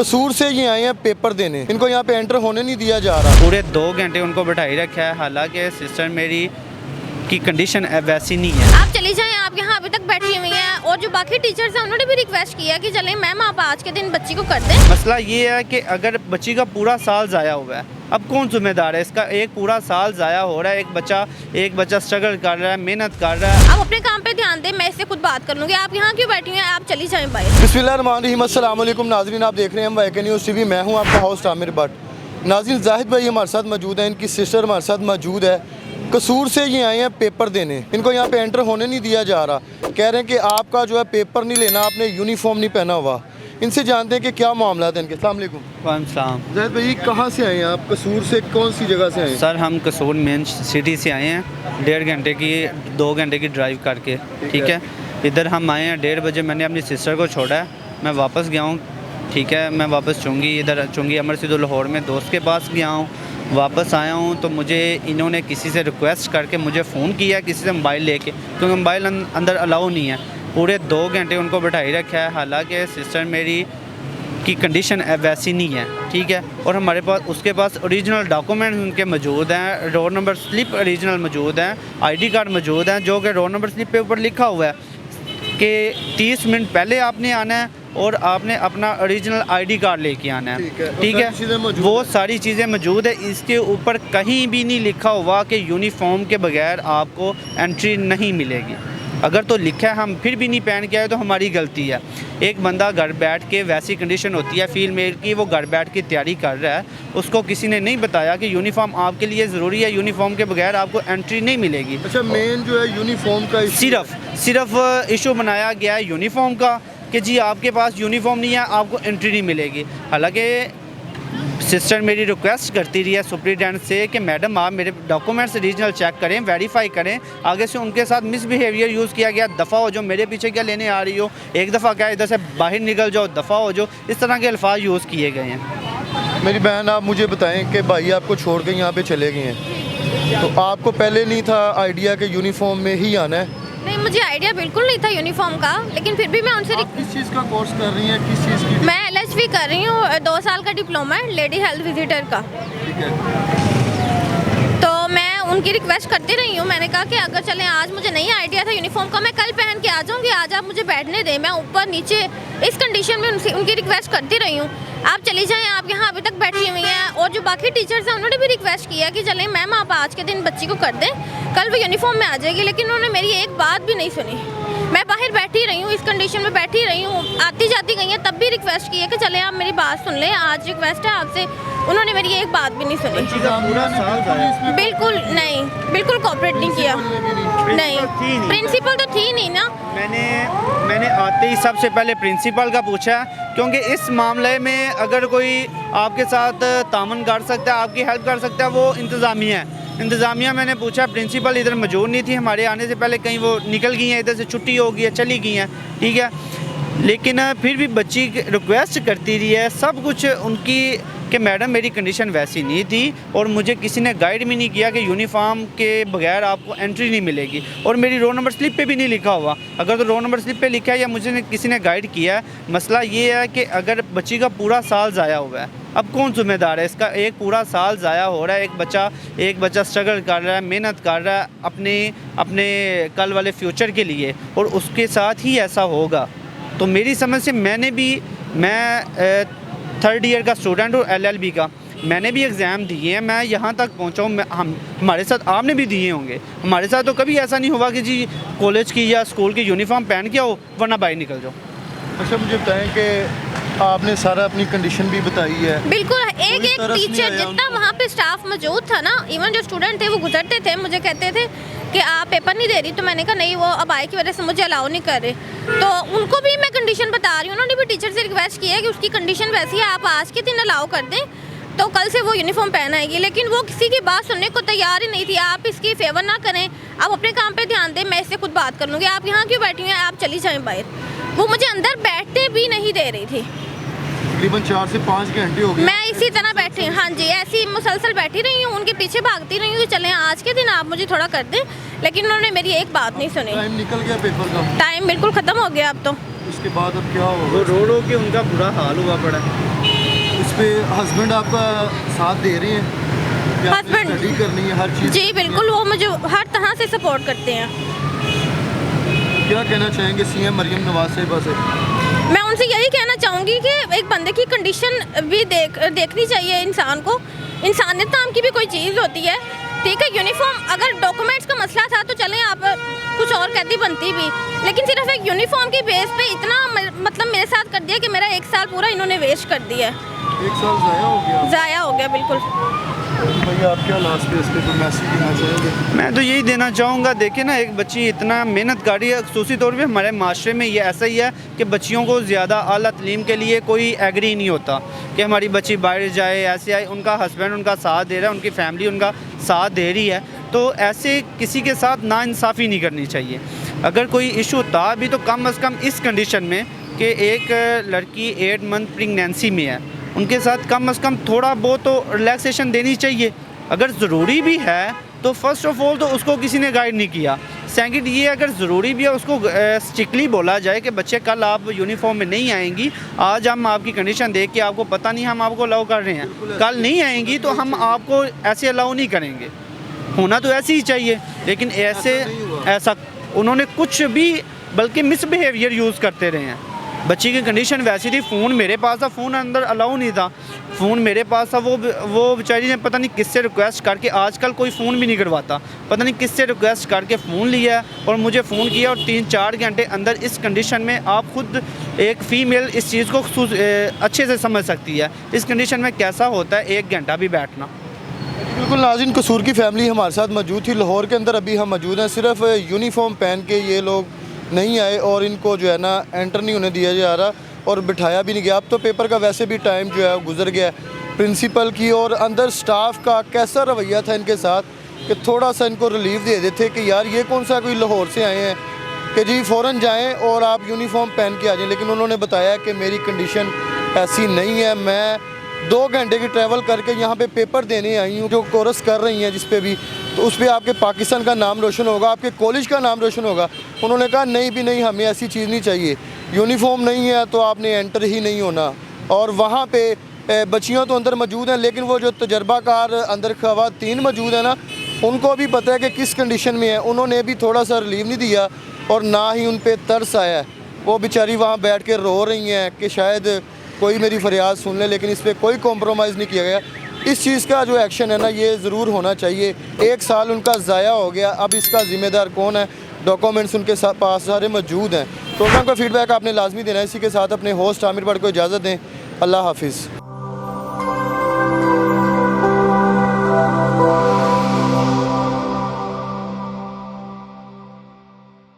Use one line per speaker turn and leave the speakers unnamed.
कसूर से ये आए हैं पेपर देने, इनको यहाँ पे एंटर होने नहीं दिया जा रहा।
पूरे 2 घंटे उनको बैठाई रखा है, हालांकि सिस्टर मेरी की कंडीशन वैसी नहीं है।
आप चली जाएं, आप यहाँ अभी तक बैठी हुई हैं और जो बाकी टीचर्स हैं उन्होंने भी रिक्वेस्ट किया कि चलें मैम आप आज के दिन बच्ची को कर दें।
मसला ये है कि अगर बच्ची का पूरा साल ज़ाया हुआ है, अब कौन जिम्मेदार है इसका? एक पूरा साल ज़ाया हो रहा है, एक बच्चा स्ट्रगल कर रहा है, मेहनत कर रहा है।
आप अपने काम पे ध्यान दें, मैं इससे खुद बात कर लूँगी। आप यहाँ क्यों बैठी हैं? आप चली जाएं बाहर।
बिस्मिल्लाहिर्रहमानिर्रहीम, अस्सलाम वालेकुम नाज़रीन, आप देख रहे हैं YK न्यूज़ TV। मैं हूँ आपका होस्ट आमिर भट्ट। नाज़रीन, जाहिद भाई हमारे साथ मौजूद हैं, इनकी सिस्टर हमारे साथ मौजूद है। कसूर से ये आए हैं पेपर देने, इनको यहाँ पे एंटर होने नहीं दिया जा रहा। कह रहे हैं कि आपका जो है पेपर नहीं लेना, आपने यूनिफॉर्म नहीं पहना हुआ। इनसे जानते हैं कि क्या मामला है इनके। अस्सलाम वालेकुम।
सलाम।
जाहिद भाई कहाँ से आए हैं आप? कसूर से कौन सी जगह से आए हैं?
सर हम कसूर मेन सिटी से आए हैं, 2 घंटे की ड्राइव करके। ठीक है, इधर हम आए हैं 1:30 बजे। मैंने अपनी सिस्टर को छोड़ा है, मैं वापस गया हूँ। ठीक है, मैं वापस चुंगी अमर सिद्धू लाहौर में दोस्त के पास गया हूँ। वापस आया हूँ तो मुझे इन्होंने किसी से रिक्वेस्ट करके मुझे फ़ोन किया, किसी से मोबाइल लेके, क्योंकि मोबाइल अंदर अलाउ नहीं है। पूरे 2 घंटे उनको बैठाई रखा है, हालांकि सिस्टर मेरी की कंडीशन वैसी नहीं है। ठीक है, और हमारे पास उसके पास ओरिजिनल डॉक्यूमेंट्स उनके मौजूद हैं, रोल नंबर स्लिप ओरिजिनल मौजूद हैं, ID कार्ड मौजूद हैं, जो कि रोल नंबर स्लिप पे ऊपर लिखा हुआ है कि 30 मिनट पहले आपने आना है और आपने अपना ओरिजिनल ID कार्ड लेके आना है। ठीक है, वो सारी चीज़ें मौजूद है। इसके ऊपर कहीं भी नहीं लिखा हुआ कि यूनिफॉर्म के बगैर आपको एंट्री नहीं मिलेगी। अगर तो लिखा है हम फिर भी नहीं पहन के आए तो हमारी गलती है। एक बंदा घर बैठ के, वैसी कंडीशन होती है फीमेल की, वो घर बैठ के तैयारी कर रहा है, उसको किसी ने नहीं बताया कि यूनिफॉर्म आपके लिए ज़रूरी है, यूनिफॉर्म के बगैर आपको एंट्री नहीं मिलेगी।
अच्छा, मेन जो है यूनिफॉर्म का
सिर्फ इशू बनाया गया है यूनिफॉर्म का कि जी आपके पास यूनिफॉर्म नहीं है, आपको एंट्री नहीं मिलेगी। हालांकि सिस्टर मेरी रिक्वेस्ट करती रही है सुप्रिटेंडेंट से कि मैडम आप मेरे डॉक्यूमेंट्स रीजनल चेक करें, वेरीफाई करें। आगे से उनके साथ मिसबिहेवियर यूज़ किया गया, दफ़ा हो जो, मेरे पीछे क्या लेने आ रही हो, एक दफ़ा क्या इधर से बाहर निकल जाओ, दफ़ा हो जो, इस तरह के अल्फाज यूज़ किए गए हैं।
मेरी बहन, आप मुझे बताएं कि भाई आपको छोड़ के यहाँ पे चले गए हैं, तो आपको पहले नहीं था आइडिया कि यूनिफॉर्म में ही आना है?
नहीं, मुझे आइडिया बिल्कुल नहीं था यूनिफॉर्म का, लेकिन फिर भी मैं उनसे
किस चीज़ का कोर्स कर रही हैं? किस चीज़ की?
मैं LHV कर रही हूँ, 2 साल का डिप्लोमा है लेडी हेल्थ विजिटर का।
ठीक है,
तो मैं उनकी रिक्वेस्ट करती रही हूँ। मैंने कहा कि अगर चलें, आज मुझे नहीं आइडिया था यूनिफॉर्म का, मैं कल पहन के आ जाऊँगी, आज आप मुझे बैठने दें। मैं ऊपर नीचे इस कंडीशन में उनकी रिक्वेस्ट करती रही हूँ। आप चली जाएं, आप यहाँ अभी तक बैठी हुई हैं और जो बाकी टीचर्स हैं उन्होंने भी रिक्वेस्ट किया कि चलें मैम आप आज के दिन बच्ची को कर दें, कल वो यूनिफॉर्म में आ जाएगी। लेकिन उन्होंने मेरी एक बात भी नहीं सुनी। मैं बाहर बैठी रही हूँ, इस कंडीशन में बैठी रही हूँ, आती जाती गई हैं, तब भी रिक्वेस्ट की है कि चलें आप मेरी बात सुन लें, आज रिक्वेस्ट है आपसे। उन्होंने मेरी एक बात भी नहीं सुनी, बिल्कुल नहीं, बिल्कुल कोऑपरेट नहीं किया। नहीं, प्रिंसिपल तो थी नहीं ना।
मैंने आते ही सबसे पहले प्रिंसिपल का पूछा, क्योंकि इस मामले में अगर कोई आपके साथ तामन कर सकता है, आपकी हेल्प कर सकता है, वो इंतज़ामिया है। इंतज़ामिया मैंने पूछा, प्रिंसिपल इधर मौजूद नहीं थी हमारे आने से पहले, कहीं वो निकल गई हैं, इधर से छुट्टी हो गई है, चली गई हैं। ठीक है, लेकिन फिर भी बच्ची रिक्वेस्ट करती रही है, सब कुछ उनकी कि मैडम मेरी कंडीशन वैसी नहीं थी और मुझे किसी ने गाइड भी नहीं किया कि यूनिफॉर्म के बगैर आपको एंट्री नहीं मिलेगी, और मेरी रोल नंबर स्लिप पे भी नहीं लिखा हुआ। अगर तो रोल नंबर स्लिप पे लिखा है या मुझे किसी ने गाइड किया है। मसला ये है कि अगर बच्ची का पूरा साल ज़ाया हुआ है, अब कौन जिम्मेदार है इसका? एक पूरा साल ज़ाया हो रहा है, एक बच्चा स्ट्रगल कर रहा है, मेहनत कर रहा है अपने कल वाले फ्यूचर के लिए, और उसके साथ ही ऐसा होगा। तो मेरी समझ से मैं 3rd ईयर का स्टूडेंट हूँ LLB का, मैंने भी एग्ज़ाम दिए हैं, मैं यहाँ तक पहुँचा हूँ। हमारे साथ आपने भी दिए होंगे, हमारे साथ तो कभी ऐसा नहीं हुआ कि जी कॉलेज की या स्कूल की यूनिफॉर्म पहन के आओ वरना बाहर निकल जाओ।
अच्छा, मुझे बताएं कि आपने सारा अपनी कंडीशन भी बताई है।
बिल्कुल, एक टीचर जितना वहाँ पे स्टाफ मौजूद था ना, इवन जो स्टूडेंट थे वो गुजरते थे, मुझे कहते थे कि आप पेपर नहीं दे रही, तो मैंने कहा नहीं, वो अब आई की वजह से मुझे अलाउ नहीं कर रहे। तो उनको भी मैं कंडीशन बता रही हूँ, उन्होंने भी टीचर से रिक्वेस्ट किया है कि उसकी कंडीशन वैसी है, आप आज के दिन अलाउ कर दें तो कल से वो यूनिफॉर्म पहन आएगी। लेकिन वो किसी की बात सुनने को तैयार ही नहीं थी। आप इसकी फेवर ना करें, आप अपने काम पे ध्यान दें, मैं इससे खुद बात कर लूँगी। आप यहाँ क्यों बैठी हैं? आप चली जाएं बाहर। वो मुझे अंदर बैठते भी नहीं दे रही थी।
तकरीबन 4 से 5 घंटे हो गए
मैं इसी तरह बैठी, हाँ जी, ऐसी मुसलसल बैठी रही हूँ, उनके पीछे भागती रही हूँ कि चलें आज के दिन आप मुझे थोड़ा कर दें, लेकिन उन्होंने मेरी एक बात नहीं सुनी।
टाइम निकल गया पेपर का,
टाइम बिल्कुल ख़त्म हो गया अब तो।
उसके बाद अब क्या
वो
होगा?
रो रो के उनका बुरा हाल हुआ पड़ा है।
इस पे हस्बैंड आपका साथ दे रहे हैं कि आपने
Husband-
स्टडी करनी है हर चीज़?
जी बिल्कुल, वो मुझे हर तरह से सपोर्ट करते हैं।
क्या कहना चाहेंगे सीएम मरियम नवाज साहिबा से?
मैं उनसे यही कहना चाहूँगी कि एक बंदे की कंडीशन भी देखनी चाहिए इंसान को। इंसानियत नाम की भी कोई चीज़ होती है, ठीक है। यूनिफॉर्म, अगर डॉक्यूमेंट्स का मसला था तो चलें, आप कुछ और कहती बनती भी, लेकिन सिर्फ एक यूनिफॉर्म की बेस पे इतना मतलब मेरे साथ कर दिया कि मेरा 1 साल पूरा इन्होंने वेस्ट कर दिया।
1 साल ज़ाया हो गया।
ज़ाया हो गया बिल्कुल।
भैया आप क्या लास्ट पे इस पे कोई मैसेज देना चाहेंगे?
मैं तो यही देना चाहूँगा, देखिए ना, एक बच्ची इतना मेहनत कर रही है, खसूसी तौर पे हमारे माशरे में ये ऐसा ही है कि बच्चियों को ज़्यादा आला तलीम के लिए कोई एग्री नहीं होता कि हमारी बच्ची बाहर जाए, ऐसे आए। उनका हस्बैंड उनका साथ दे रहा है, उनकी फैमिली उनका साथ दे रही है, तो ऐसे किसी के साथ नाइंसाफ़ी नहीं करनी चाहिए। अगर कोई इशू था भी तो कम अज़ कम इस कंडीशन में कि एक लड़की 8 मंथ प्रेगनेंसी में है, उनके साथ कम से कम थोड़ा बहुत तो रिलैक्सेशन देनी चाहिए। अगर ज़रूरी भी है तो फर्स्ट ऑफ ऑल तो उसको किसी ने गाइड नहीं किया। सेकंड ये, अगर ज़रूरी भी है उसको स्ट्रिक्टली बोला जाए कि बच्चे कल आप यूनिफॉर्म में नहीं आएंगी, आज हम आपकी कंडीशन देख के आपको पता नहीं हम आपको अलाउ कर रहे हैं, कल नहीं आएंगी तो हम आपको ऐसे अलाउ नहीं करेंगे। होना तो ऐसे ही चाहिए, लेकिन ऐसा उन्होंने कुछ भी बल्कि मिसबिहेवियर यूज़ करते रहे हैं। बच्ची की कंडीशन वैसी थी, फ़ोन मेरे पास था, फ़ोन अंदर अलाउ नहीं था, फ़ोन मेरे पास था। वो बेचारी ने पता नहीं किससे रिक्वेस्ट करके, आजकल कोई फ़ोन भी नहीं करवाता, पता नहीं किससे रिक्वेस्ट करके फ़ोन लिया और मुझे फ़ोन किया, और 3-4 घंटे अंदर इस कंडीशन में आप खुद एक फ़ीमेल इस चीज़ को अच्छे से समझ सकती है, इस कंडीशन में कैसा होता है 1 घंटा भी बैठना।
बिल्कुल नाज़रीन, कसूर की फैमिली हमारे साथ मौजूद थी। लाहौर के अंदर अभी हम मौजूद हैं। सिर्फ यूनिफॉर्म पहन के ये लोग नहीं आए और इनको जो है ना एंटर नहीं होने दिया जा रहा और बिठाया भी नहीं गया। अब तो पेपर का वैसे भी टाइम जो है गुजर गया। प्रिंसिपल की और अंदर स्टाफ का कैसा रवैया था इनके साथ कि थोड़ा सा इनको रिलीफ दे देते कि यार ये कौन सा कोई लाहौर से आए हैं कि जी फ़ौरन जाएँ और आप यूनिफॉर्म पहन के आ जाएँ। लेकिन उन्होंने बताया कि मेरी कंडीशन ऐसी नहीं है, मैं 2 घंटे की ट्रैवल करके यहाँ पे पेपर देने आई हूँ। जो कोर्स कर रही हैं जिस पे भी, तो उस पर आपके पाकिस्तान का नाम रोशन होगा, आपके कॉलेज का नाम रोशन होगा। उन्होंने कहा नहीं भी नहीं, हमें ऐसी चीज़ नहीं चाहिए, यूनिफॉर्म नहीं है तो आपने एंटर ही नहीं होना। और वहाँ पे बच्चियाँ तो अंदर मौजूद हैं, लेकिन वो जो तजर्बाकार अंदर ख़वातीन मौजूद है ना, उनको भी पता है कि किस कंडीशन में है। उन्होंने भी थोड़ा सा रिलीव नहीं दिया और ना ही उन पर तरस आया है। वो बेचारी वहाँ बैठ के रो रही हैं कि शायद कोई मेरी फरियाद सुन ले, लेकिन इस पर कोई कॉम्प्रोमाइज़ नहीं किया गया। इस चीज़ का जो एक्शन है ना, ये ज़रूर होना चाहिए। 1 साल उनका ज़ाया हो गया, अब इसका ज़िम्मेदार कौन है? डॉक्यूमेंट्स उनके पास सारे मौजूद हैं। प्रोग्राम का फीडबैक आपने लाजमी देना है। इसी के साथ अपने होस्ट आमिर भट्ट को इजाज़त दें। अल्लाह हाफिज़।